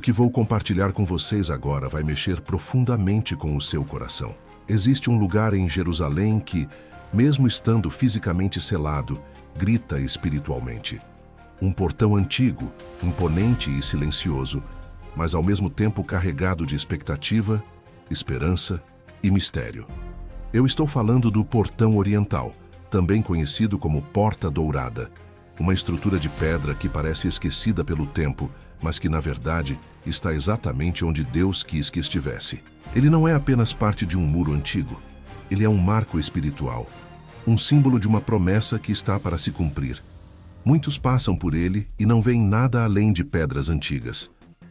que vou compartilhar com vocês agora vai mexer profundamente com o seu coração. Existe um lugar em Jerusalém que, mesmo estando fisicamente selado, grita espiritualmente. Um portão antigo, imponente e silencioso, mas ao mesmo tempo carregado de expectativa, esperança e mistério. Eu estou falando do Portão Oriental, também conhecido como Porta Dourada, uma estrutura de pedra que parece esquecida pelo tempo, mas que, na verdade, está exatamente onde Deus quis que estivesse. Ele não é apenas parte de um muro antigo. Ele é um marco espiritual, um símbolo de uma promessa que está para se cumprir. Muitos passam por ele e não veem nada além de pedras antigas.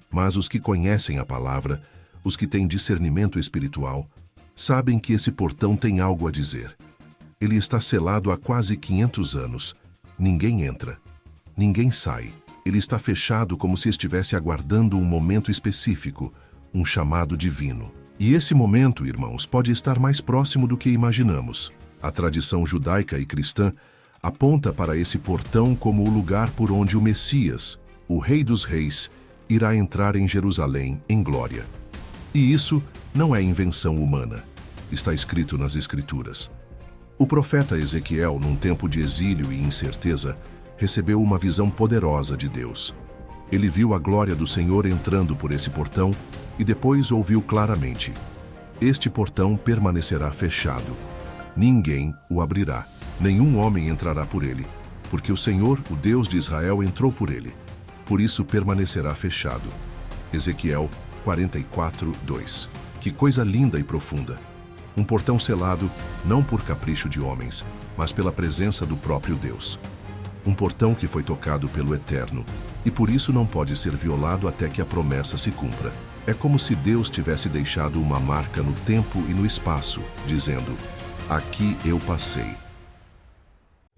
Mas os que conhecem a palavra, os que têm discernimento espiritual, sabem que esse portão tem algo a dizer. Ele está selado há quase 500 anos. Ninguém entra. Ninguém sai. Ele está fechado como se estivesse aguardando um momento específico, um chamado divino. E esse momento, irmãos, pode estar mais próximo do que imaginamos. A tradição judaica e cristã aponta para esse portão como o lugar por onde o Messias, o Rei dos Reis, irá entrar em Jerusalém em glória. E isso não é invenção humana. Está escrito nas Escrituras. O profeta Ezequiel, num tempo de exílio e incerteza, recebeu uma visão poderosa de Deus. Ele viu a glória do Senhor entrando por esse portão e depois ouviu claramente: este portão permanecerá fechado. Ninguém o abrirá. Nenhum homem entrará por ele, porque o Senhor, o Deus de Israel, entrou por ele. Por isso permanecerá fechado. Ezequiel 44:2. Que coisa linda e profunda! Um portão selado, não por capricho de homens, mas pela presença do próprio Deus. Um portão que foi tocado pelo Eterno, e por isso não pode ser violado até que a promessa se cumpra. É como se Deus tivesse deixado uma marca no tempo e no espaço, dizendo: aqui eu passei.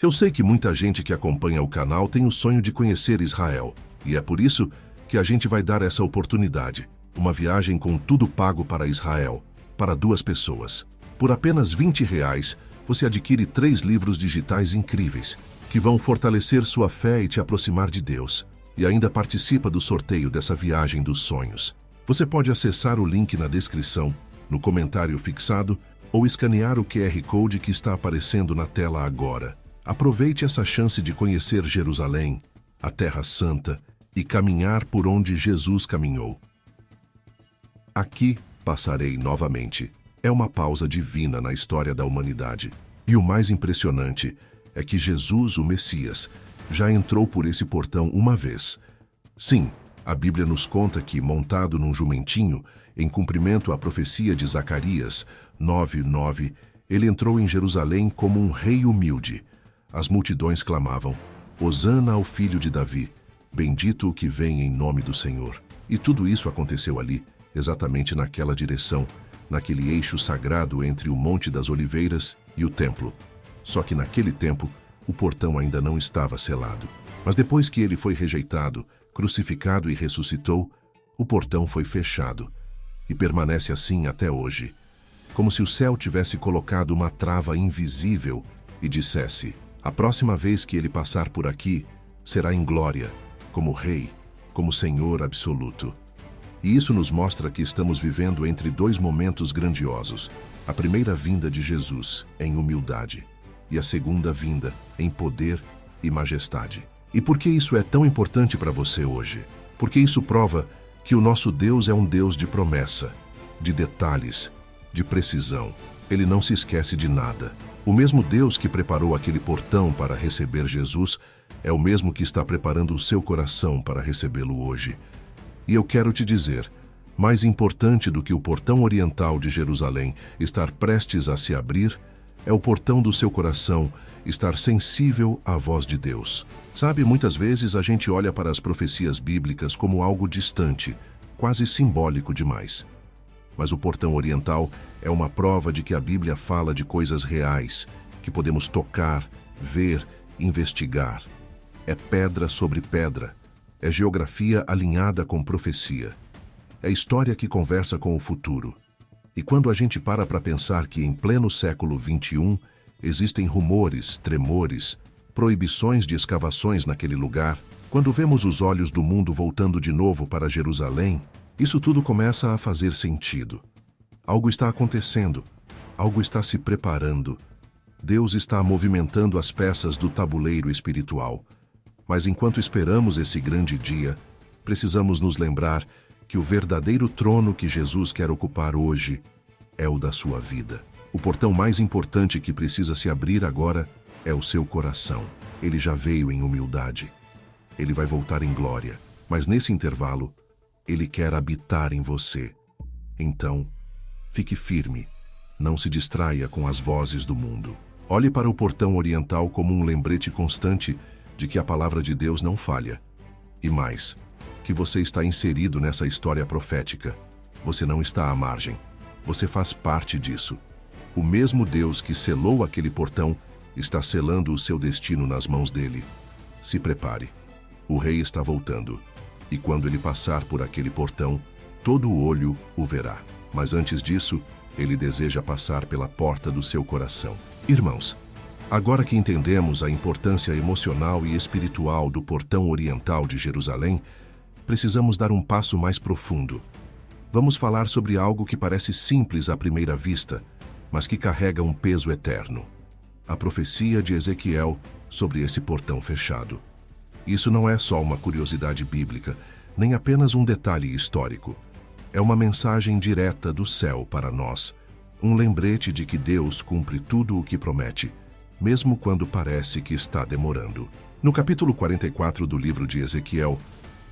Eu sei que muita gente que acompanha o canal tem o sonho de conhecer Israel, e é por isso que a gente vai dar essa oportunidade. Uma viagem com tudo pago para Israel, para 2 pessoas. Por apenas R$20, você adquire 3 livros digitais incríveis, que vão fortalecer sua fé e te aproximar de Deus. E ainda participa do sorteio dessa viagem dos sonhos. Você pode acessar o link na descrição, no comentário fixado, ou escanear o QR Code que está aparecendo na tela agora. Aproveite essa chance de conhecer Jerusalém, a Terra Santa, e caminhar por onde Jesus caminhou. Aqui passarei novamente. É uma pausa divina na história da humanidade. E o mais impressionante é que Jesus, o Messias, já entrou por esse portão uma vez. Sim, a Bíblia nos conta que, montado num jumentinho, em cumprimento à profecia de Zacarias 9:9, ele entrou em Jerusalém como um rei humilde. As multidões clamavam: Hosana ao filho de Davi, bendito o que vem em nome do Senhor. E tudo isso aconteceu ali, exatamente naquela direção, naquele eixo sagrado entre o Monte das Oliveiras e o templo. Só que naquele tempo, o portão ainda não estava selado. Mas depois que ele foi rejeitado, crucificado e ressuscitou, o portão foi fechado. E permanece assim até hoje. Como se o céu tivesse colocado uma trava invisível e dissesse: a próxima vez que ele passar por aqui, será em glória, como Rei, como Senhor absoluto. E isso nos mostra que estamos vivendo entre 2 momentos grandiosos. A primeira vinda de Jesus, em humildade, e a segunda vinda, em poder e majestade. E por que isso é tão importante para você hoje? Porque isso prova que o nosso Deus é um Deus de promessa, de detalhes, de precisão. Ele não se esquece de nada. O mesmo Deus que preparou aquele portão para receber Jesus é o mesmo que está preparando o seu coração para recebê-lo hoje. E eu quero te dizer, mais importante do que o portão oriental de Jerusalém estar prestes a se abrir, é o portão do seu coração estar sensível à voz de Deus. Sabe, muitas vezes a gente olha para as profecias bíblicas como algo distante, quase simbólico demais. Mas o portão oriental é uma prova de que a Bíblia fala de coisas reais, que podemos tocar, ver, investigar. É pedra sobre pedra. É geografia alinhada com profecia. É história que conversa com o futuro. E quando a gente para pensar que em pleno século XXI existem rumores, tremores, proibições de escavações naquele lugar, Quando vemos os olhos do mundo voltando de novo para Jerusalém, isso tudo começa a fazer sentido. Algo está acontecendo, algo está se preparando. Deus está movimentando as peças do tabuleiro espiritual. Mas enquanto esperamos esse grande dia, precisamos nos lembrar que o verdadeiro trono que Jesus quer ocupar hoje é o da sua vida. O portão mais importante que precisa se abrir agora é o seu coração. Ele já veio em humildade. Ele vai voltar em glória, mas nesse intervalo, Ele quer habitar em você. Então, fique firme, não se distraia com as vozes do mundo. Olhe para o portão oriental como um lembrete constante de que a palavra de Deus não falha. E mais, que você está inserido nessa história profética. Você não está à margem. Você faz parte disso. O mesmo Deus que selou aquele portão está selando o seu destino nas mãos dele. Se prepare. O rei está voltando. E quando ele passar por aquele portão, todo olho o verá. Mas antes disso, ele deseja passar pela porta do seu coração. Irmãos, agora que entendemos a importância emocional e espiritual do portão oriental de Jerusalém, precisamos dar um passo mais profundo. Vamos falar sobre algo que parece simples à primeira vista, mas que carrega um peso eterno. A profecia de Ezequiel sobre esse portão fechado. Isso não é só uma curiosidade bíblica, nem apenas um detalhe histórico. É uma mensagem direta do céu para nós, um lembrete de que Deus cumpre tudo o que promete, mesmo quando parece que está demorando. No capítulo 44 do livro de Ezequiel,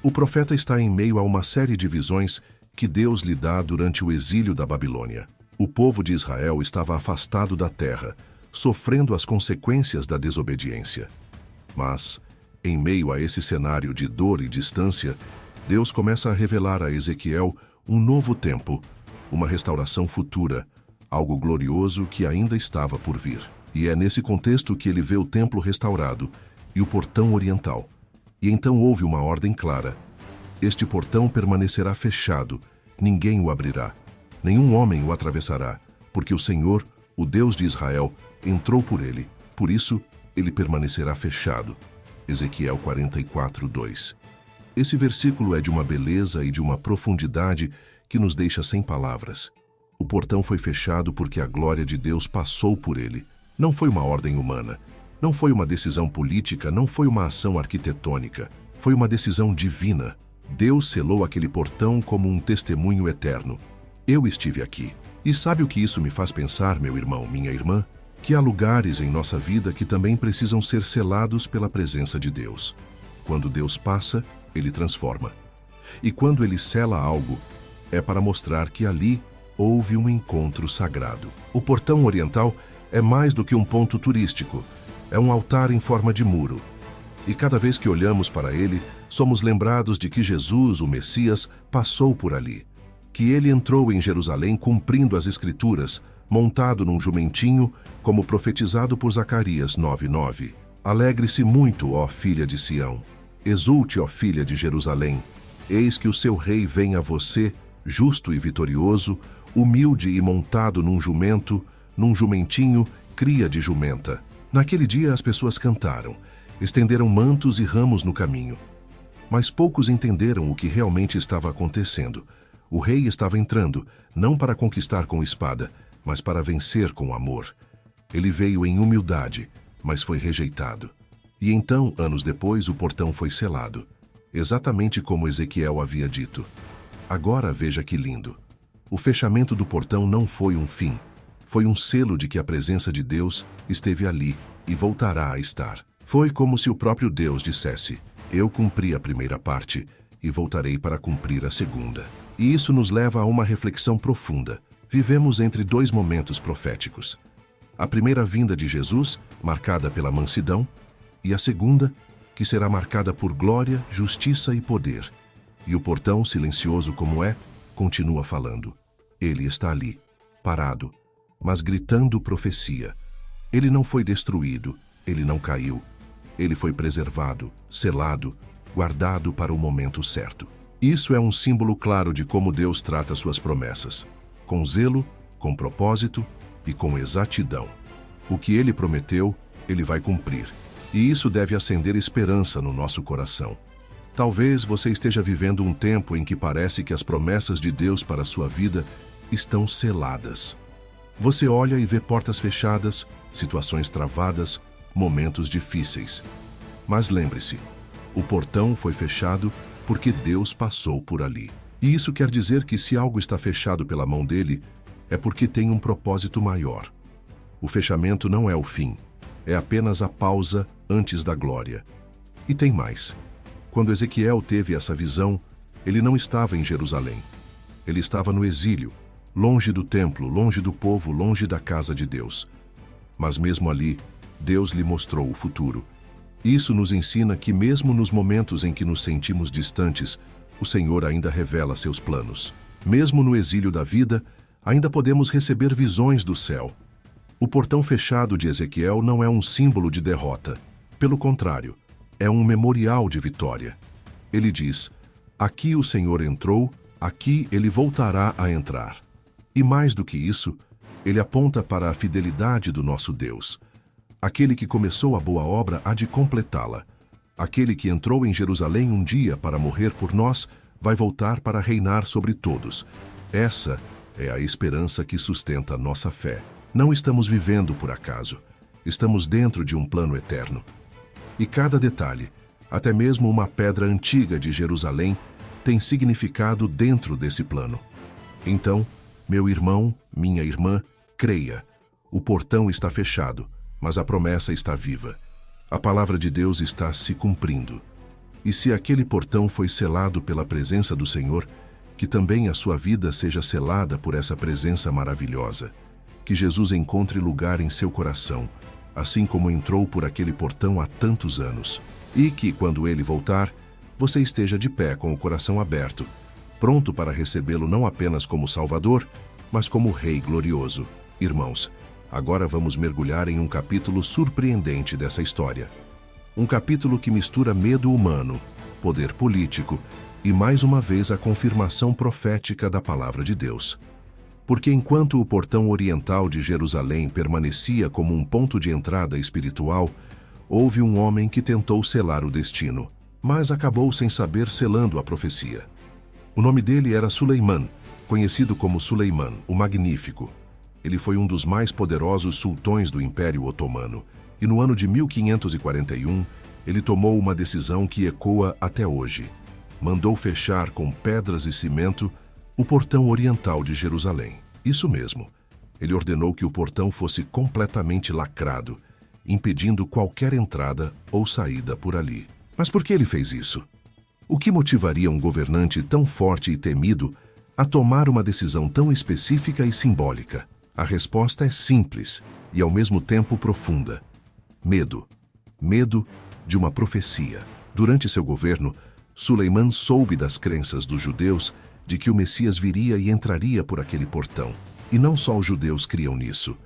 o profeta está em meio a uma série de visões que Deus lhe dá durante o exílio da Babilônia. O povo de Israel estava afastado da terra, sofrendo as consequências da desobediência. Mas, em meio a esse cenário de dor e distância, Deus começa a revelar a Ezequiel um novo tempo, uma restauração futura, algo glorioso que ainda estava por vir. E é nesse contexto que ele vê o templo restaurado e o portão oriental. E então houve uma ordem clara. Este portão permanecerá fechado, ninguém o abrirá, nenhum homem o atravessará, porque o Senhor, o Deus de Israel, entrou por ele, por isso ele permanecerá fechado. Ezequiel 44, 2. Esse versículo é de uma beleza e de uma profundidade que nos deixa sem palavras. O portão foi fechado porque a glória de Deus passou por ele. Não foi uma ordem humana, não foi uma decisão política, não foi uma ação arquitetônica. Foi uma decisão divina. Deus selou aquele portão como um testemunho eterno. Eu estive aqui. E sabe o que isso me faz pensar, meu irmão, minha irmã? Que há lugares em nossa vida que também precisam ser selados pela presença de Deus. Quando Deus passa, Ele transforma. E quando Ele sela algo, é para mostrar que ali houve um encontro sagrado. O portão oriental é mais do que um ponto turístico. É um altar em forma de muro. E cada vez que olhamos para ele, somos lembrados de que Jesus, o Messias, passou por ali. Que ele entrou em Jerusalém cumprindo as Escrituras, montado num jumentinho, como profetizado por Zacarias 9:9. Alegre-se muito, ó filha de Sião. Exulte, ó filha de Jerusalém. Eis que o seu rei vem a você, justo e vitorioso, humilde e montado num jumento, num jumentinho, cria de jumenta. Naquele dia as pessoas cantaram, estenderam mantos e ramos no caminho. Mas poucos entenderam o que realmente estava acontecendo. O rei estava entrando, não para conquistar com espada, mas para vencer com amor. Ele veio em humildade, mas foi rejeitado. E então, anos depois, o portão foi selado, exatamente como Ezequiel havia dito. Agora veja que lindo. O fechamento do portão não foi um fim, foi um selo de que a presença de Deus esteve ali e voltará a estar. Foi como se o próprio Deus dissesse: eu cumpri a primeira parte e voltarei para cumprir a segunda. E isso nos leva a uma reflexão profunda. Vivemos entre dois momentos proféticos. A primeira vinda de Jesus, marcada pela mansidão, e a segunda, que será marcada por glória, justiça e poder. E o portão, silencioso como é, continua falando. Ele está ali, parado, mas gritando profecia. Ele não foi destruído, ele não caiu. Ele foi preservado, selado, guardado para o momento certo. Isso é um símbolo claro de como Deus trata suas promessas. Com zelo, com propósito e com exatidão. O que Ele prometeu, Ele vai cumprir. E isso deve acender esperança no nosso coração. Talvez você esteja vivendo um tempo em que parece que as promessas de Deus para a sua vida estão seladas. Você olha e vê portas fechadas, situações travadas, momentos difíceis. Mas lembre-se, o portão foi fechado porque Deus passou por ali. E isso quer dizer que se algo está fechado pela mão dele, é porque tem um propósito maior. O fechamento não é o fim, é apenas a pausa antes da glória. E tem mais. Quando Ezequiel teve essa visão, ele não estava em Jerusalém. Ele estava no exílio, longe do templo, longe do povo, longe da casa de Deus. Mas mesmo ali, Deus lhe mostrou o futuro. Isso nos ensina que mesmo nos momentos em que nos sentimos distantes, o Senhor ainda revela seus planos. Mesmo no exílio da vida, ainda podemos receber visões do céu. O portão fechado de Ezequiel não é um símbolo de derrota. Pelo contrário, é um memorial de vitória. Ele diz: aqui o Senhor entrou, aqui ele voltará a entrar. E mais do que isso, ele aponta para a fidelidade do nosso Deus. Aquele que começou a boa obra há de completá-la. Aquele que entrou em Jerusalém um dia para morrer por nós, vai voltar para reinar sobre todos. Essa é a esperança que sustenta a nossa fé. Não estamos vivendo por acaso. Estamos dentro de um plano eterno. E cada detalhe, até mesmo uma pedra antiga de Jerusalém, tem significado dentro desse plano. Então, meu irmão, minha irmã, creia. O portão está fechado, mas a promessa está viva. A palavra de Deus está se cumprindo. E se aquele portão foi selado pela presença do Senhor, que também a sua vida seja selada por essa presença maravilhosa. Que Jesus encontre lugar em seu coração, assim como entrou por aquele portão há tantos anos. E que, quando ele voltar, você esteja de pé com o coração aberto, pronto para recebê-lo não apenas como Salvador, mas como Rei glorioso. Irmãos, agora vamos mergulhar em um capítulo surpreendente dessa história. Um capítulo que mistura medo humano, poder político e, mais uma vez, a confirmação profética da palavra de Deus. Porque enquanto o portão oriental de Jerusalém permanecia como um ponto de entrada espiritual, houve um homem que tentou selar o destino, mas acabou sem saber selando a profecia. O nome dele era Suleimã, conhecido como Suleimã, o Magnífico. Ele foi um dos mais poderosos sultões do Império Otomano, e no ano de 1541, ele tomou uma decisão que ecoa até hoje. Mandou fechar com pedras e cimento o portão oriental de Jerusalém. Isso mesmo. Ele ordenou que o portão fosse completamente lacrado, impedindo qualquer entrada ou saída por ali. Mas por que ele fez isso? O que motivaria um governante tão forte e temido a tomar uma decisão tão específica e simbólica? A resposta é simples e ao mesmo tempo profunda. Medo. Medo de uma profecia. Durante seu governo, Suleimã soube das crenças dos judeus de que o Messias viria e entraria por aquele portão. E não só os judeus criam nisso.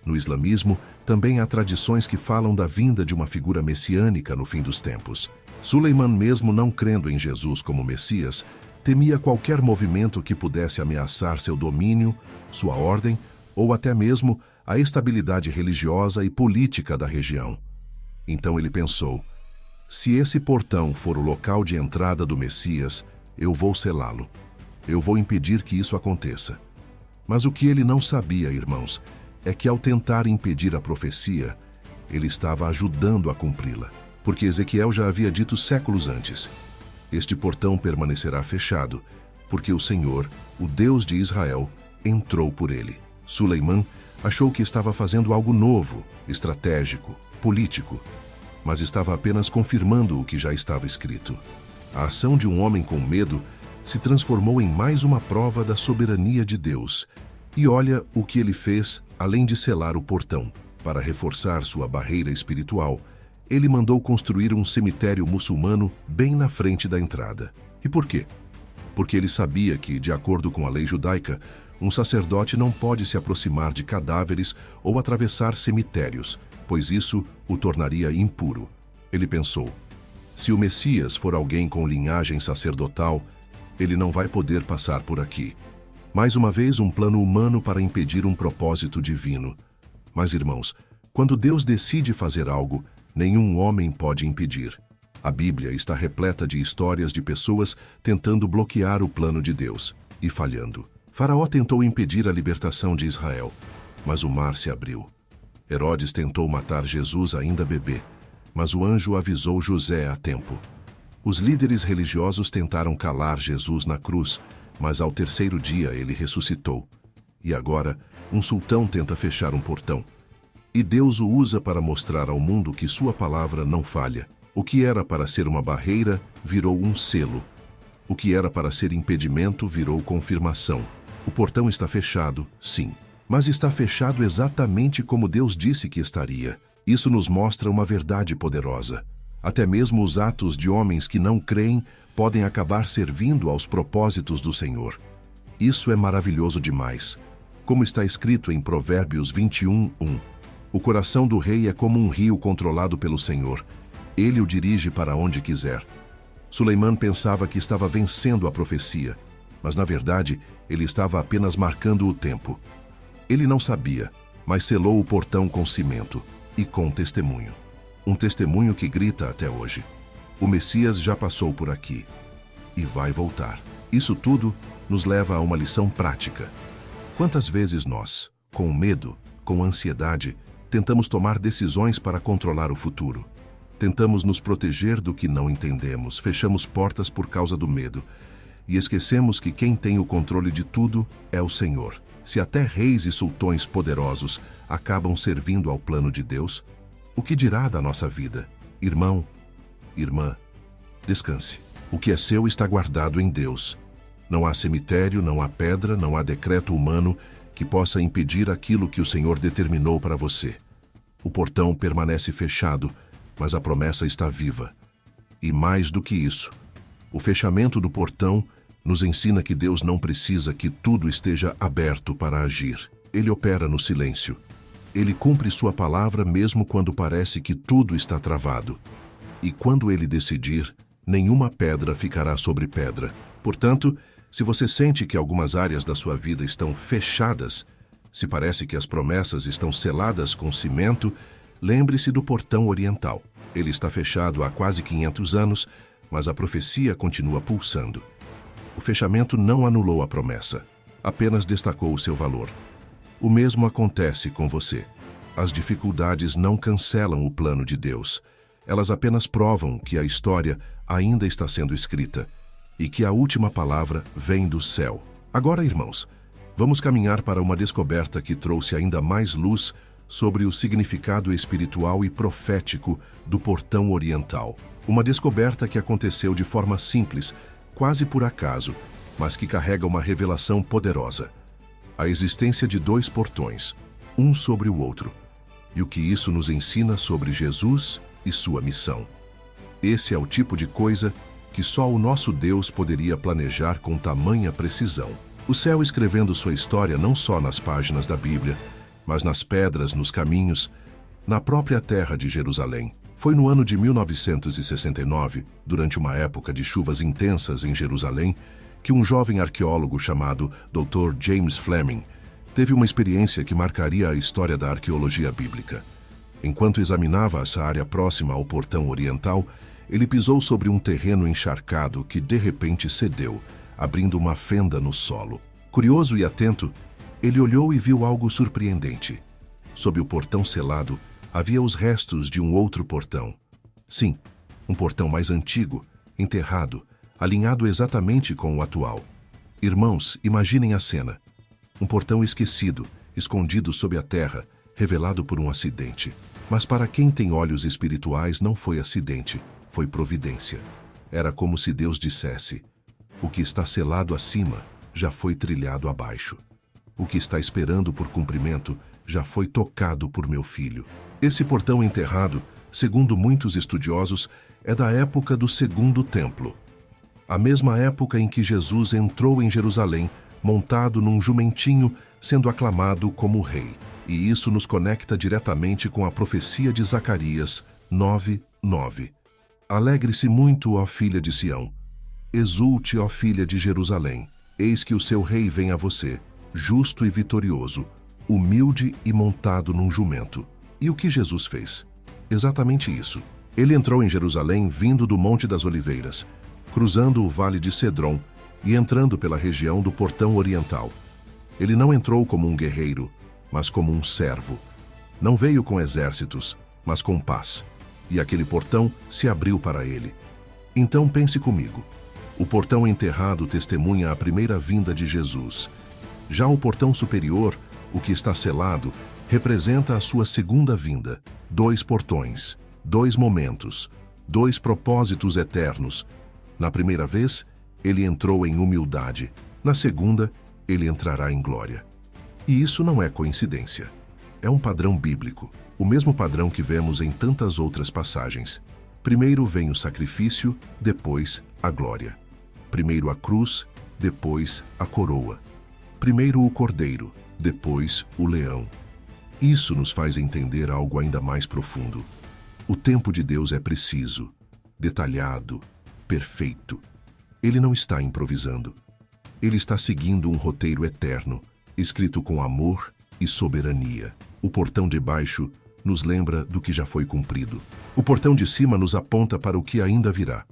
No islamismo, também há tradições que falam da vinda de uma figura messiânica no fim dos tempos. Suleimã, mesmo não crendo em Jesus como Messias, temia qualquer movimento que pudesse ameaçar seu domínio, sua ordem ou até mesmo a estabilidade religiosa e política da região. Então ele pensou: se esse portão for o local de entrada do Messias, eu vou selá-lo. Eu vou impedir que isso aconteça. Mas o que ele não sabia, irmãos, é que ao tentar impedir a profecia, ele estava ajudando a cumpri-la. Porque Ezequiel já havia dito séculos antes: este portão permanecerá fechado, porque o Senhor, o Deus de Israel, entrou por ele. Suleimã achou que estava fazendo algo novo, estratégico, político, mas estava apenas confirmando o que já estava escrito. A ação de um homem com medo se transformou em mais uma prova da soberania de Deus. E olha o que ele fez, além de selar o portão. Para reforçar sua barreira espiritual, ele mandou construir um cemitério muçulmano bem na frente da entrada. E por quê? Porque ele sabia que, de acordo com a lei judaica, um sacerdote não pode se aproximar de cadáveres ou atravessar cemitérios, pois isso o tornaria impuro. Ele pensou: se o Messias for alguém com linhagem sacerdotal, ele não vai poder passar por aqui. Mais uma vez, um plano humano para impedir um propósito divino. Mas, irmãos, quando Deus decide fazer algo, nenhum homem pode impedir. A Bíblia está repleta de histórias de pessoas tentando bloquear o plano de Deus e falhando. Faraó tentou impedir a libertação de Israel, mas o mar se abriu. Herodes tentou matar Jesus ainda bebê, mas o anjo avisou José a tempo. Os líderes religiosos tentaram calar Jesus na cruz, mas ao terceiro dia ele ressuscitou. E agora, um sultão tenta fechar um portão. E Deus o usa para mostrar ao mundo que sua palavra não falha. O que era para ser uma barreira, virou um selo. O que era para ser impedimento, virou confirmação. O portão está fechado, sim. Mas está fechado exatamente como Deus disse que estaria. Isso nos mostra uma verdade poderosa. Até mesmo os atos de homens que não creem podem acabar servindo aos propósitos do Senhor. Isso é maravilhoso demais. Como está escrito em Provérbios 21:1. O coração do rei é como um rio controlado pelo Senhor. Ele o dirige para onde quiser. Suleimã pensava que estava vencendo a profecia, mas na verdade ele estava apenas marcando o tempo. Ele não sabia, mas selou o portão com cimento e com testemunho. Um testemunho que grita até hoje. O Messias já passou por aqui e vai voltar. Isso tudo nos leva a uma lição prática. Quantas vezes nós, com medo, com ansiedade, tentamos tomar decisões para controlar o futuro? Tentamos nos proteger do que não entendemos, fechamos portas por causa do medo e esquecemos que quem tem o controle de tudo é o Senhor. Se até reis e sultões poderosos acabam servindo ao plano de Deus, o que dirá da nossa vida? Irmão, irmã, descanse. O que é seu está guardado em Deus. Não há cemitério, não há pedra, não há decreto humano que possa impedir aquilo que o Senhor determinou para você. O portão permanece fechado, mas a promessa está viva. E mais do que isso, o fechamento do portão nos ensina que Deus não precisa que tudo esteja aberto para agir. Ele opera no silêncio. Ele cumpre sua palavra mesmo quando parece que tudo está travado. E quando ele decidir, nenhuma pedra ficará sobre pedra. Portanto, se você sente que algumas áreas da sua vida estão fechadas, se parece que as promessas estão seladas com cimento, lembre-se do portão oriental. Ele está fechado há quase 500 anos, mas a profecia continua pulsando. O fechamento não anulou a promessa, apenas destacou o seu valor. O mesmo acontece com você. As dificuldades não cancelam o plano de Deus. Elas apenas provam que a história ainda está sendo escrita e que a última palavra vem do céu. Agora, irmãos, vamos caminhar para uma descoberta que trouxe ainda mais luz sobre o significado espiritual e profético do portão oriental. Uma descoberta que aconteceu de forma simples, quase por acaso, mas que carrega uma revelação poderosa. A existência de dois portões, um sobre o outro, e o que isso nos ensina sobre Jesus e sua missão. Esse é o tipo de coisa que só o nosso Deus poderia planejar com tamanha precisão. O céu escrevendo sua história não só nas páginas da Bíblia, mas nas pedras, nos caminhos, na própria terra de Jerusalém. Foi no ano de 1969, durante uma época de chuvas intensas em Jerusalém, que um jovem arqueólogo chamado Dr. James Fleming teve uma experiência que marcaria a história da arqueologia bíblica. Enquanto examinava essa área próxima ao portão oriental, ele pisou sobre um terreno encharcado que de repente cedeu, abrindo uma fenda no solo. Curioso e atento, ele olhou e viu algo surpreendente. Sob o portão selado, havia os restos de um outro portão. Sim, um portão mais antigo, enterrado, alinhado exatamente com o atual. Irmãos, imaginem a cena. Um portão esquecido, escondido sob a terra, revelado por um acidente. Mas para quem tem olhos espirituais não foi acidente, foi providência. Era como se Deus dissesse: o que está selado acima já foi trilhado abaixo. O que está esperando por cumprimento já foi tocado por meu filho. Esse portão enterrado, segundo muitos estudiosos, é da época do Segundo Templo. A mesma época em que Jesus entrou em Jerusalém, montado num jumentinho, sendo aclamado como rei. E isso nos conecta diretamente com a profecia de Zacarias 9:9. Alegre-se muito, ó filha de Sião. Exulte, ó filha de Jerusalém. Eis que o seu rei vem a você, justo e vitorioso, humilde e montado num jumento. E o que Jesus fez? Exatamente isso. Ele entrou em Jerusalém vindo do Monte das Oliveiras, cruzando o vale de Cedron e entrando pela região do Portão Oriental. Ele não entrou como um guerreiro, mas como um servo. Não veio com exércitos, mas com paz. E aquele portão se abriu para ele. Então pense comigo. O portão enterrado testemunha a primeira vinda de Jesus. Já o portão superior, o que está selado, representa a sua segunda vinda. 2 portões, 2 momentos, 2 propósitos eternos. Na primeira vez, ele entrou em humildade. Na segunda, ele entrará em glória. E isso não é coincidência. É um padrão bíblico, o mesmo padrão que vemos em tantas outras passagens. Primeiro vem o sacrifício, depois a glória. Primeiro a cruz, depois a coroa. Primeiro o cordeiro, depois o leão. Isso nos faz entender algo ainda mais profundo. O tempo de Deus é preciso, detalhado, perfeito. Ele não está improvisando. Ele está seguindo um roteiro eterno, escrito com amor e soberania. O portão de baixo nos lembra do que já foi cumprido. O portão de cima nos aponta para o que ainda virá.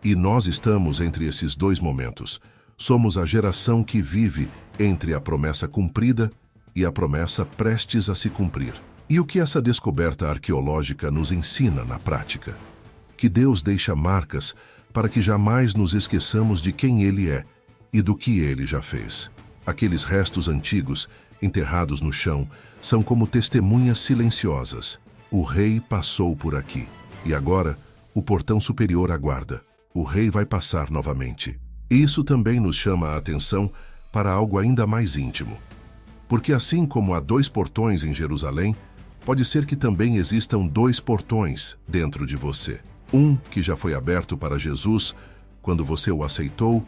E nós estamos entre esses 2 momentos. Somos a geração que vive entre a promessa cumprida e a promessa prestes a se cumprir. E o que essa descoberta arqueológica nos ensina na prática? Que Deus deixa marcas para que jamais nos esqueçamos de quem Ele é e do que Ele já fez. Aqueles restos antigos, enterrados no chão, são como testemunhas silenciosas. O rei passou por aqui. E agora, o portão superior aguarda. O rei vai passar novamente. Isso também nos chama a atenção para algo ainda mais íntimo. Porque assim como há 2 portões em Jerusalém, pode ser que também existam 2 portões dentro de você. Um que já foi aberto para Jesus quando você o aceitou,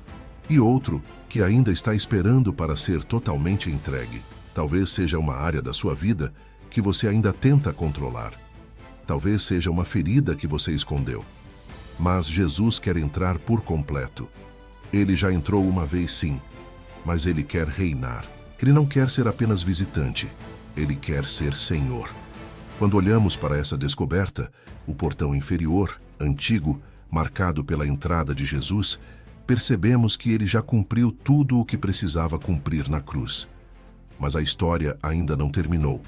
e outro que ainda está esperando para ser totalmente entregue. Talvez seja uma área da sua vida que você ainda tenta controlar. Talvez seja uma ferida que você escondeu. Mas Jesus quer entrar por completo. Ele já entrou uma vez sim, mas ele quer reinar. Ele não quer ser apenas visitante, ele quer ser Senhor. Quando olhamos para essa descoberta, o portão inferior, antigo, marcado pela entrada de Jesus, percebemos que ele já cumpriu tudo o que precisava cumprir na cruz. Mas a história ainda não terminou,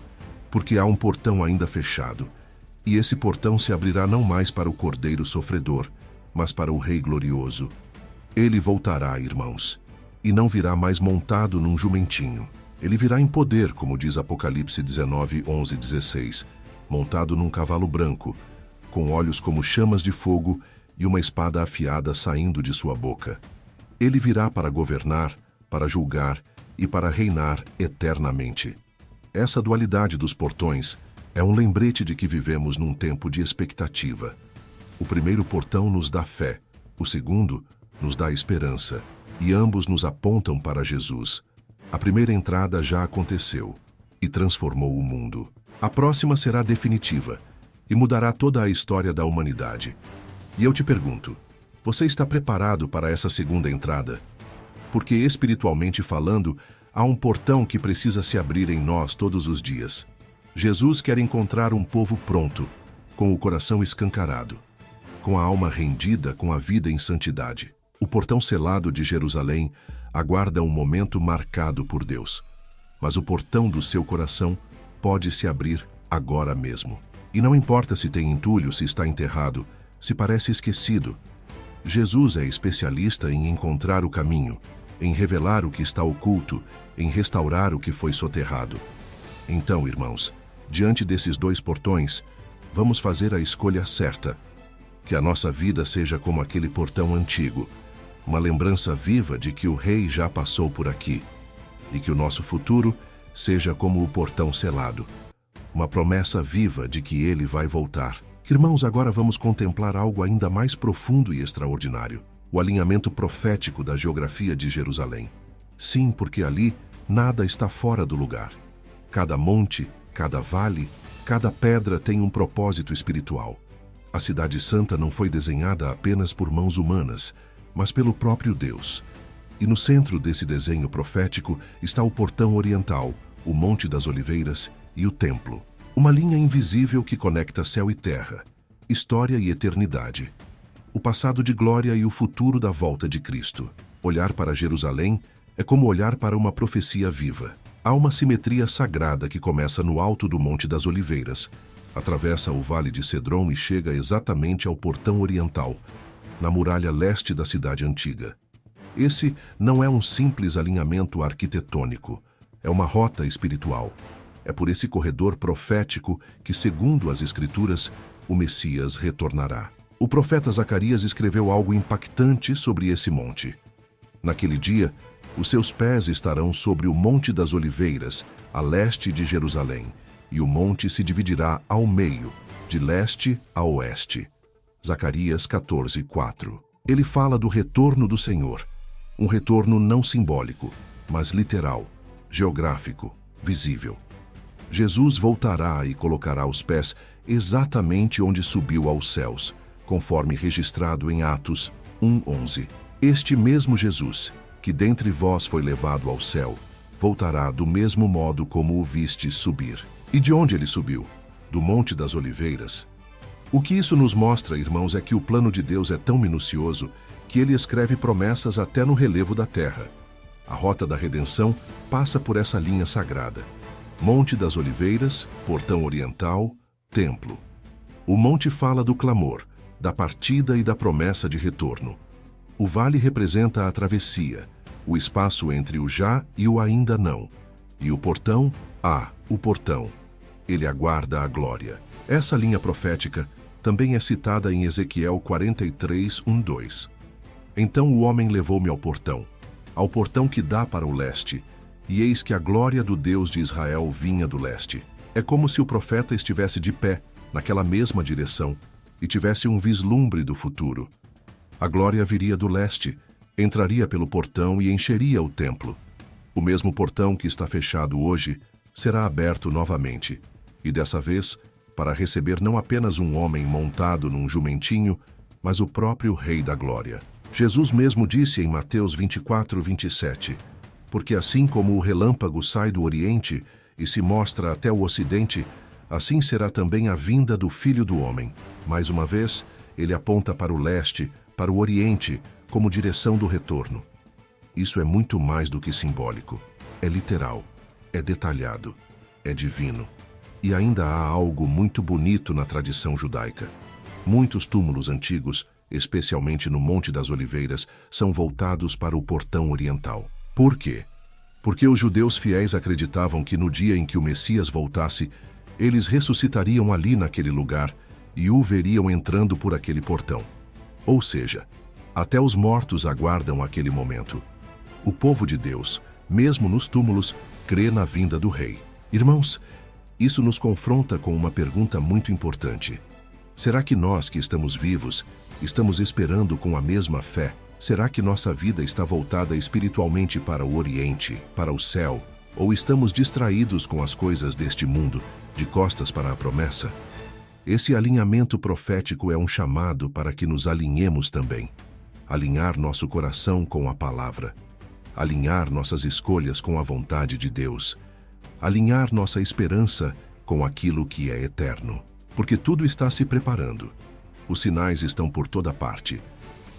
porque há um portão ainda fechado. E esse portão se abrirá não mais para o Cordeiro sofredor, mas para o Rei glorioso. Ele voltará, irmãos, e não virá mais montado num jumentinho. Ele virá em poder, como diz Apocalipse 19, 11 e 16, montado num cavalo branco, com olhos como chamas de fogo e uma espada afiada saindo de sua boca. Ele virá para governar, para julgar e para reinar eternamente. Essa dualidade dos portões é um lembrete de que vivemos num tempo de expectativa. O primeiro portão nos dá fé, o segundo nos dá esperança, e ambos nos apontam para Jesus. A primeira entrada já aconteceu e transformou o mundo. A próxima será definitiva e mudará toda a história da humanidade. E eu te pergunto, você está preparado para essa segunda entrada? Porque espiritualmente falando, há um portão que precisa se abrir em nós todos os dias. Jesus quer encontrar um povo pronto, com o coração escancarado, com a alma rendida com a vida em santidade. O portão selado de Jerusalém aguarda um momento marcado por Deus. Mas o portão do seu coração pode se abrir agora mesmo. E não importa se tem entulho, se está enterrado, se parece esquecido. Jesus é especialista em encontrar o caminho, em revelar o que está oculto, em restaurar o que foi soterrado. Então, irmãos, diante desses 2 portões, vamos fazer a escolha certa. Que a nossa vida seja como aquele portão antigo, uma lembrança viva de que o Rei já passou por aqui, e que o nosso futuro seja como o portão selado, uma promessa viva de que ele vai voltar. Irmãos, agora vamos contemplar algo ainda mais profundo e extraordinário, o alinhamento profético da geografia de Jerusalém. Sim, porque ali nada está fora do lugar. Cada monte, cada vale, cada pedra tem um propósito espiritual. A Cidade Santa não foi desenhada apenas por mãos humanas, mas pelo próprio Deus. E no centro desse desenho profético está o portão oriental, o Monte das Oliveiras e o Templo. Uma linha invisível que conecta céu e terra. história e eternidade. O passado de glória e o futuro da volta de Cristo. Olhar para Jerusalém é como olhar para uma profecia viva. Há uma simetria sagrada que começa no alto do Monte das Oliveiras, atravessa o Vale de Cedron e chega exatamente ao portão oriental, na muralha leste da cidade antiga. Esse não é um simples alinhamento arquitetônico, é uma rota espiritual. É por esse corredor profético que, segundo as Escrituras, o Messias retornará. O profeta Zacarias escreveu algo impactante sobre esse monte. Naquele dia, os seus pés estarão sobre o Monte das Oliveiras, a leste de Jerusalém, e o monte se dividirá ao meio, de leste a oeste. Zacarias 14:4. Ele fala do retorno do Senhor, um retorno não simbólico, mas literal, geográfico, visível. Jesus voltará e colocará os pés exatamente onde subiu aos céus, conforme registrado em Atos 1:11. Este mesmo Jesus, que dentre vós foi levado ao céu, voltará do mesmo modo como o viste subir. E de onde ele subiu? Do Monte das Oliveiras. O que isso nos mostra, irmãos, é que o plano de Deus é tão minucioso que ele escreve promessas até no relevo da terra. A rota da redenção passa por essa linha sagrada. Monte das Oliveiras, Portão Oriental, Templo. O monte fala do clamor, da partida e da promessa de retorno. O vale representa a travessia, o espaço entre o já e o ainda não. E o portão, o portão. Ele aguarda a glória. Essa linha profética também é citada em Ezequiel 43:1-2. Então o homem levou-me ao portão que dá para o leste, e eis que a glória do Deus de Israel vinha do leste. É como se o profeta estivesse de pé, naquela mesma direção, e tivesse um vislumbre do futuro. A glória viria do leste, entraria pelo portão e encheria o templo. O mesmo portão que está fechado hoje será aberto novamente, e dessa vez, para receber não apenas um homem montado num jumentinho, mas o próprio Rei da Glória. Jesus mesmo disse em Mateus 24:27, porque assim como o relâmpago sai do Oriente e se mostra até o Ocidente, assim será também a vinda do Filho do Homem. Mais uma vez, ele aponta para o leste, para o Oriente, como direção do retorno. Isso é muito mais do que simbólico. É literal, é detalhado, é divino. E ainda há algo muito bonito na tradição judaica. Muitos túmulos antigos, especialmente no Monte das Oliveiras, são voltados para o portão oriental. Por quê? Porque os judeus fiéis acreditavam que no dia em que o Messias voltasse, eles ressuscitariam ali naquele lugar e o veriam entrando por aquele portão. Ou seja, até os mortos aguardam aquele momento. O povo de Deus, mesmo nos túmulos, crê na vinda do Rei. Irmãos, isso nos confronta com uma pergunta muito importante. Será que nós que estamos vivos, estamos esperando com a mesma fé? Será que nossa vida está voltada espiritualmente para o Oriente, para o céu? Ou estamos distraídos com as coisas deste mundo, de costas para a promessa? Esse alinhamento profético é um chamado para que nos alinhemos também. Alinhar nosso coração com a palavra. Alinhar nossas escolhas com a vontade de Deus. Alinhar nossa esperança com aquilo que é eterno. Porque tudo está se preparando. Os sinais estão por toda parte.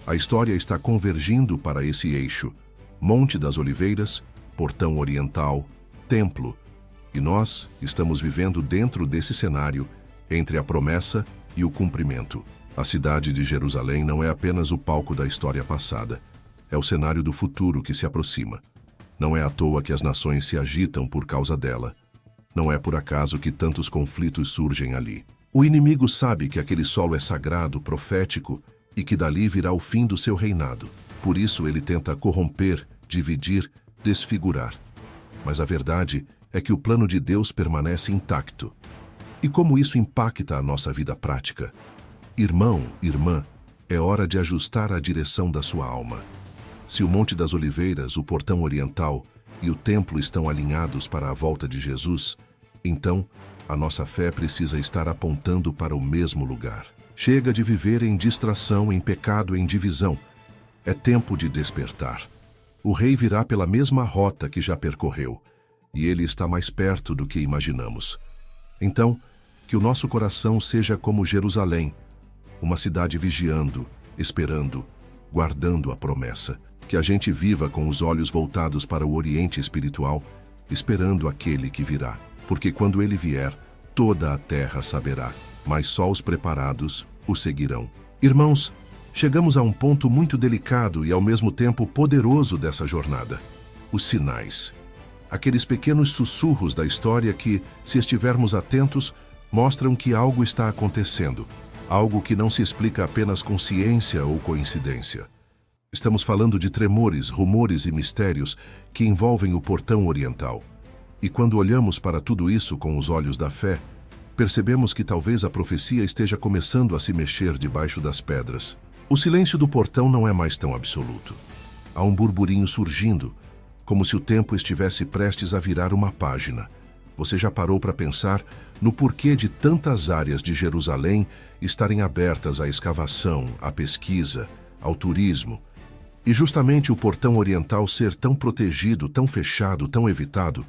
A história está convergindo para esse eixo. Monte das Oliveiras, Portão Oriental, Templo. E nós estamos vivendo dentro desse cenário, entre a promessa e o cumprimento. A cidade de Jerusalém não é apenas o palco da história passada. É o cenário do futuro que se aproxima. Não é à toa que as nações se agitam por causa dela. Não é por acaso que tantos conflitos surgem ali. O inimigo sabe que aquele solo é sagrado, profético, e que dali virá o fim do seu reinado. Por isso ele tenta corromper, dividir, desfigurar. Mas a verdade é que o plano de Deus permanece intacto. E como isso impacta a nossa vida prática? Irmão, irmã, é hora de ajustar a direção da sua alma. Se o Monte das Oliveiras, o Portão Oriental e o Templo estão alinhados para a volta de Jesus, então a nossa fé precisa estar apontando para o mesmo lugar. Chega de viver em distração, em pecado, em divisão. É tempo de despertar. O Rei virá pela mesma rota que já percorreu, e ele está mais perto do que imaginamos. Então, que o nosso coração seja como Jerusalém, Uma cidade vigiando, esperando, guardando a promessa. Que a gente viva com os olhos voltados para o Oriente espiritual, esperando aquele que virá. Porque quando ele vier, toda a terra saberá, mas só os preparados o seguirão. Irmãos, chegamos a um ponto muito delicado e ao mesmo tempo poderoso dessa jornada. Os sinais. Aqueles pequenos sussurros da história que, se estivermos atentos, mostram que algo está acontecendo. Algo que não se explica apenas com ciência ou coincidência. Estamos falando de tremores, rumores e mistérios que envolvem o portão oriental. E quando olhamos para tudo isso com os olhos da fé, percebemos que talvez a profecia esteja começando a se mexer debaixo das pedras. O silêncio do portão não é mais tão absoluto. Há um burburinho surgindo, como se o tempo estivesse prestes a virar uma página. Você já parou para pensar no porquê de tantas áreas de Jerusalém estarem abertas à escavação, à pesquisa, ao turismo? E justamente o portão oriental ser tão protegido, tão fechado, tão evitado,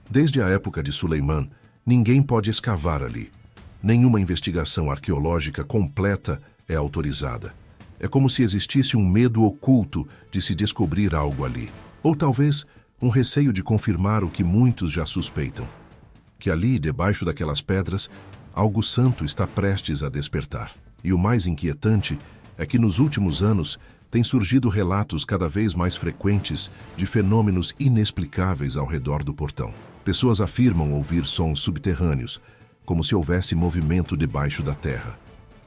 desde a época de Suleimã, ninguém pode escavar ali. Nenhuma investigação arqueológica completa é autorizada. É como se existisse um medo oculto de se descobrir algo ali. Ou talvez um receio de confirmar o que muitos já suspeitam. Que ali, debaixo daquelas pedras, algo santo está prestes a despertar. E o mais inquietante é que nos últimos anos têm surgido relatos cada vez mais frequentes de fenômenos inexplicáveis ao redor do portão. Pessoas afirmam ouvir sons subterrâneos, como se houvesse movimento debaixo da terra.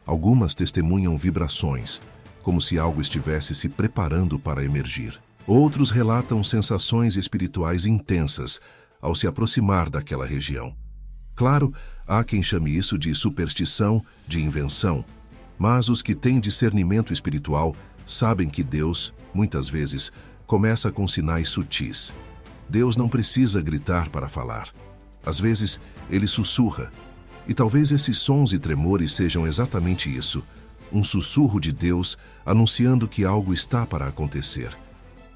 Algumas testemunham vibrações, como se algo estivesse se preparando para emergir. Outros relatam sensações espirituais intensas ao se aproximar daquela região. Claro, há quem chame isso de superstição, de invenção, mas os que têm discernimento espiritual sabem que Deus, muitas vezes, começa com sinais sutis. Deus não precisa gritar para falar. Às vezes, ele sussurra. E talvez esses sons e tremores sejam exatamente isso, um sussurro de Deus anunciando que algo está para acontecer.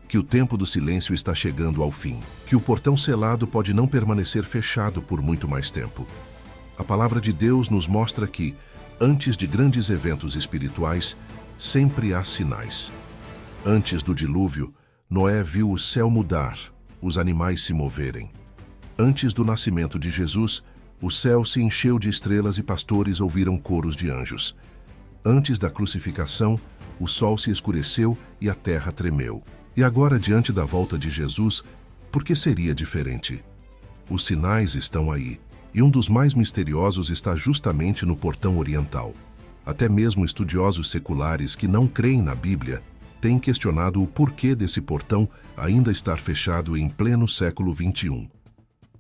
Que o tempo do silêncio está chegando ao fim. Que o portão selado pode não permanecer fechado por muito mais tempo. A palavra de Deus nos mostra que, antes de grandes eventos espirituais, sempre há sinais. Antes do dilúvio, Noé viu o céu mudar, os animais se moverem. Antes do nascimento de Jesus, o céu se encheu de estrelas e pastores ouviram coros de anjos. Antes da crucificação, o sol se escureceu e a terra tremeu. E agora, diante da volta de Jesus, por que seria diferente? Os sinais estão aí, e um dos mais misteriosos está justamente no portão oriental. Até mesmo estudiosos seculares que não creem na Bíblia têm questionado o porquê desse portão ainda estar fechado em pleno século XXI.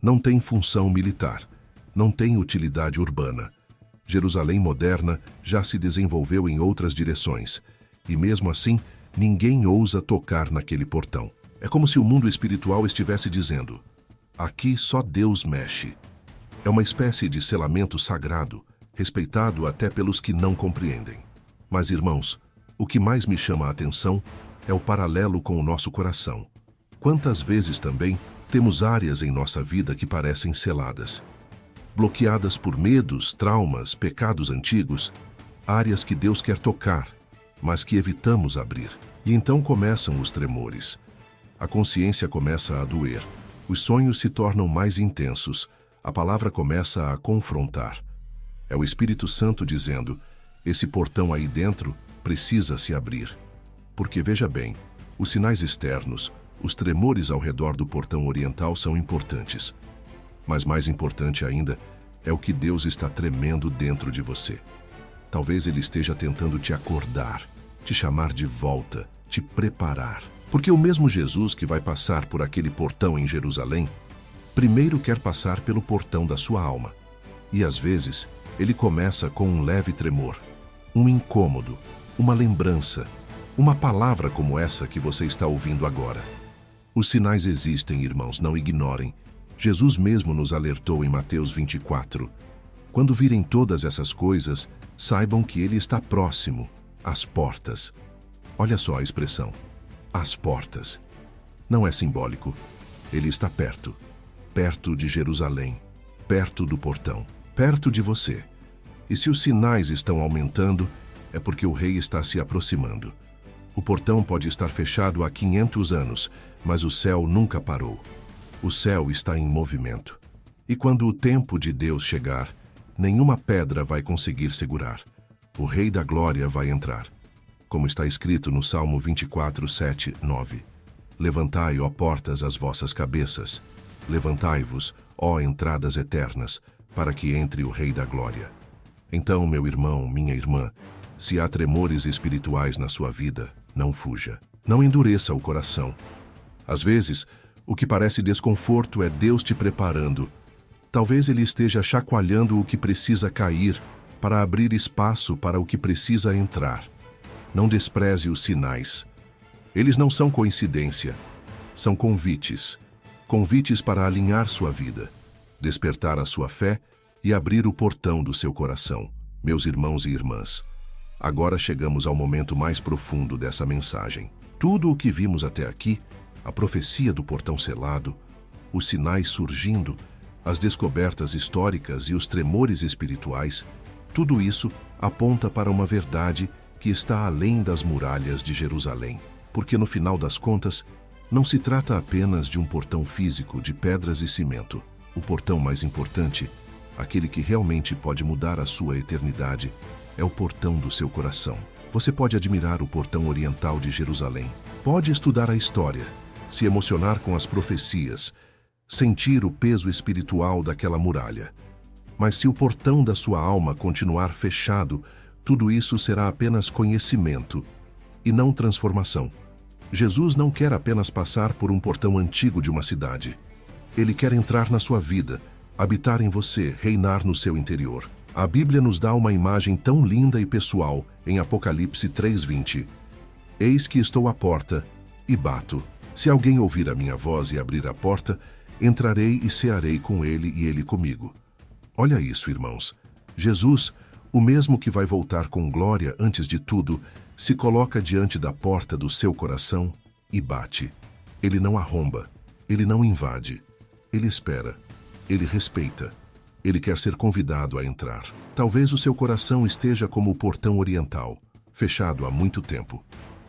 Não tem função militar, não tem utilidade urbana. Jerusalém moderna já se desenvolveu em outras direções, e mesmo assim, ninguém ousa tocar naquele portão. É como se o mundo espiritual estivesse dizendo: aqui só Deus mexe. É uma espécie de selamento sagrado, respeitado até pelos que não compreendem. Mas, irmãos, o que mais me chama a atenção é o paralelo com o nosso coração. Quantas vezes também temos áreas em nossa vida que parecem seladas, bloqueadas por medos, traumas, pecados antigos, áreas que Deus quer tocar, mas que evitamos abrir. E então começam os tremores. A consciência começa a doer. Os sonhos se tornam mais intensos. A palavra começa a confrontar. É o Espírito Santo dizendo: esse portão aí dentro precisa se abrir. Porque, veja bem, os sinais externos, os tremores ao redor do portão oriental são importantes. Mas mais importante ainda é o que Deus está tremendo dentro de você. Talvez Ele esteja tentando te acordar, te chamar de volta, te preparar. Porque o mesmo Jesus que vai passar por aquele portão em Jerusalém, primeiro quer passar pelo portão da sua alma. E às vezes, ele começa com um leve tremor, um incômodo, uma lembrança, uma palavra como essa que você está ouvindo agora. Os sinais existem, irmãos, não ignorem. Jesus mesmo nos alertou em Mateus 24. Quando virem todas essas coisas, saibam que Ele está próximo, às portas. Olha só a expressão, às portas. Não é simbólico. Ele está perto, perto de Jerusalém, perto do portão, perto de você. E se os sinais estão aumentando, é porque o rei está se aproximando. O portão pode estar fechado há 500 anos, mas o céu nunca parou. O céu está em movimento. E quando o tempo de Deus chegar, nenhuma pedra vai conseguir segurar. O Rei da Glória vai entrar. Como está escrito no Salmo 24, 7, 9. Levantai, ó portas, as vossas cabeças. Levantai-vos, ó entradas eternas, para que entre o Rei da Glória. Então, meu irmão, minha irmã, se há tremores espirituais na sua vida, não fuja. Não endureça o coração. Às vezes, o que parece desconforto é Deus te preparando. Talvez Ele esteja chacoalhando o que precisa cair para abrir espaço para o que precisa entrar. Não despreze os sinais. Eles não são coincidência. São convites. Convites para alinhar sua vida, despertar a sua fé e abrir o portão do seu coração. Meus irmãos e irmãs, agora chegamos ao momento mais profundo dessa mensagem. Tudo o que vimos até aqui, a profecia do portão selado, os sinais surgindo, as descobertas históricas e os tremores espirituais, tudo isso aponta para uma verdade que está além das muralhas de Jerusalém. Porque no final das contas, não se trata apenas de um portão físico de pedras e cimento. O portão mais importante, aquele que realmente pode mudar a sua eternidade, é o portão do seu coração. Você pode admirar o portão oriental de Jerusalém, pode estudar a história, se emocionar com as profecias, sentir o peso espiritual daquela muralha. Mas se o portão da sua alma continuar fechado, tudo isso será apenas conhecimento e não transformação. Jesus não quer apenas passar por um portão antigo de uma cidade. Ele quer entrar na sua vida, habitar em você, reinar no seu interior. A Bíblia nos dá uma imagem tão linda e pessoal em Apocalipse 3:20. Eis que estou à porta e bato. Se alguém ouvir a minha voz e abrir a porta, entrarei e cearei com ele e ele comigo. Olha isso, irmãos. Jesus, o mesmo que vai voltar com glória antes de tudo, se coloca diante da porta do seu coração e bate. Ele não arromba, ele não invade, ele espera, ele respeita, ele quer ser convidado a entrar. Talvez o seu coração esteja como o portão oriental, fechado há muito tempo,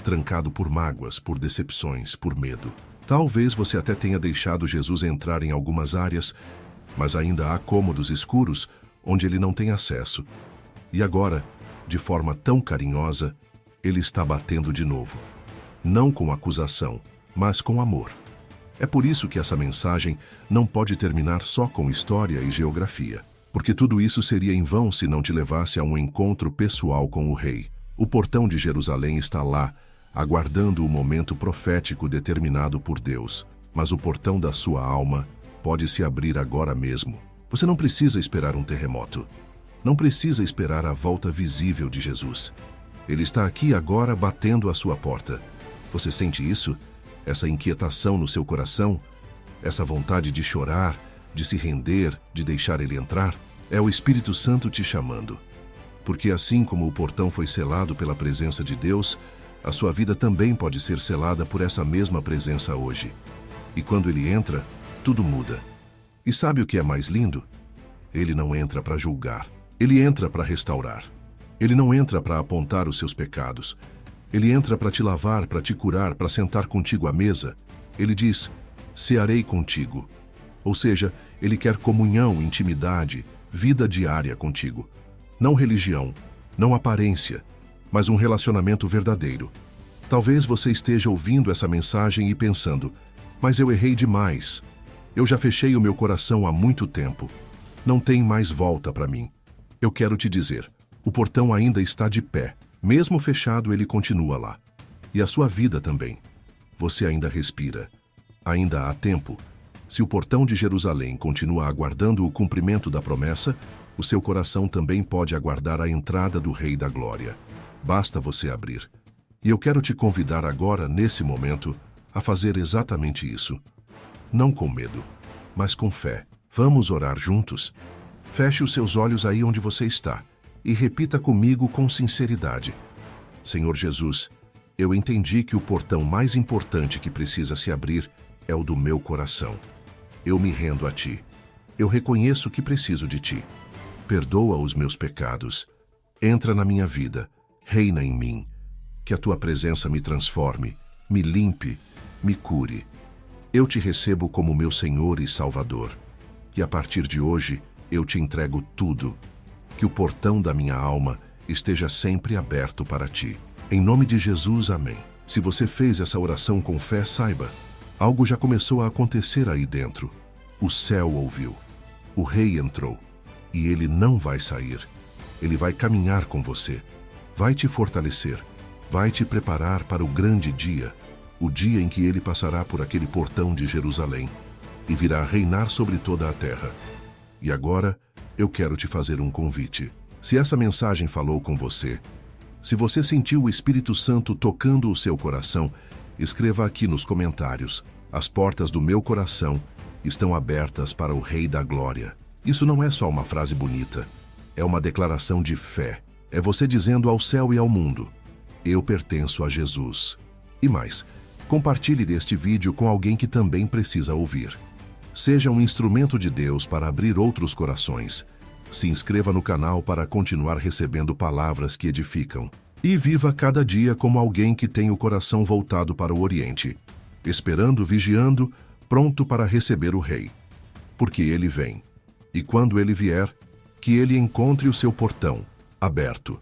trancado por mágoas, por decepções, por medo. Talvez você até tenha deixado Jesus entrar em algumas áreas, mas ainda há cômodos escuros onde ele não tem acesso. E agora, de forma tão carinhosa, ele está batendo de novo. Não com acusação, mas com amor. É por isso que essa mensagem não pode terminar só com história e geografia, porque tudo isso seria em vão se não te levasse a um encontro pessoal com o Rei. O portão de Jerusalém está lá, aguardando o momento profético determinado por Deus, mas o portão da sua alma pode se abrir agora mesmo. Você não precisa esperar um terremoto. Não precisa esperar a volta visível de Jesus. Ele está aqui agora batendo à sua porta. Você sente isso? Essa inquietação no seu coração? Essa vontade de chorar, de se render, de deixar ele entrar? É o Espírito Santo te chamando. Porque assim como o portão foi selado pela presença de Deus, a sua vida também pode ser selada por essa mesma presença hoje. E quando ele entra, tudo muda. E sabe o que é mais lindo? Ele não entra para julgar. Ele entra para restaurar. Ele não entra para apontar os seus pecados. Ele entra para te lavar, para te curar, para sentar contigo à mesa. Ele diz, cearei contigo. Ou seja, ele quer comunhão, intimidade, vida diária contigo. Não religião, não aparência, mas um relacionamento verdadeiro. Talvez você esteja ouvindo essa mensagem e pensando, mas eu errei demais. Eu já fechei o meu coração há muito tempo. Não tem mais volta para mim. Eu quero te dizer, o portão ainda está de pé. Mesmo fechado, ele continua lá. E a sua vida também. Você ainda respira. Ainda há tempo. Se o portão de Jerusalém continua aguardando o cumprimento da promessa, o seu coração também pode aguardar a entrada do Rei da Glória. Basta você abrir. E eu quero te convidar agora, nesse momento, a fazer exatamente isso. Não com medo, mas com fé. Vamos orar juntos? Feche os seus olhos aí onde você está e repita comigo com sinceridade. Senhor Jesus, eu entendi que o portão mais importante que precisa se abrir é o do meu coração. Eu me rendo a Ti. Eu reconheço que preciso de Ti. Perdoa os meus pecados. Entra na minha vida. Reina em mim. Que a tua presença me transforme, me limpe, me cure. Eu te recebo como meu Senhor e Salvador. E a partir de hoje, eu te entrego tudo. Que o portão da minha alma esteja sempre aberto para ti. Em nome de Jesus, amém. Se você fez essa oração com fé, saiba, algo já começou a acontecer aí dentro. O céu ouviu. O rei entrou. E ele não vai sair. Ele vai caminhar com você. Vai te fortalecer. Vai te preparar para o grande dia, o dia em que ele passará por aquele portão de Jerusalém e virá reinar sobre toda a terra. E agora, eu quero te fazer um convite. Se essa mensagem falou com você, se você sentiu o Espírito Santo tocando o seu coração, escreva aqui nos comentários: as portas do meu coração estão abertas para o Rei da Glória. Isso não é só uma frase bonita, é uma declaração de fé. É você dizendo ao céu e ao mundo: eu pertenço a Jesus. E mais, compartilhe este vídeo com alguém que também precisa ouvir. Seja um instrumento de Deus para abrir outros corações. Se inscreva no canal para continuar recebendo palavras que edificam. E viva cada dia como alguém que tem o coração voltado para o Oriente, esperando, vigiando, pronto para receber o Rei. Porque ele vem. E quando ele vier, que ele encontre o seu portão aberto.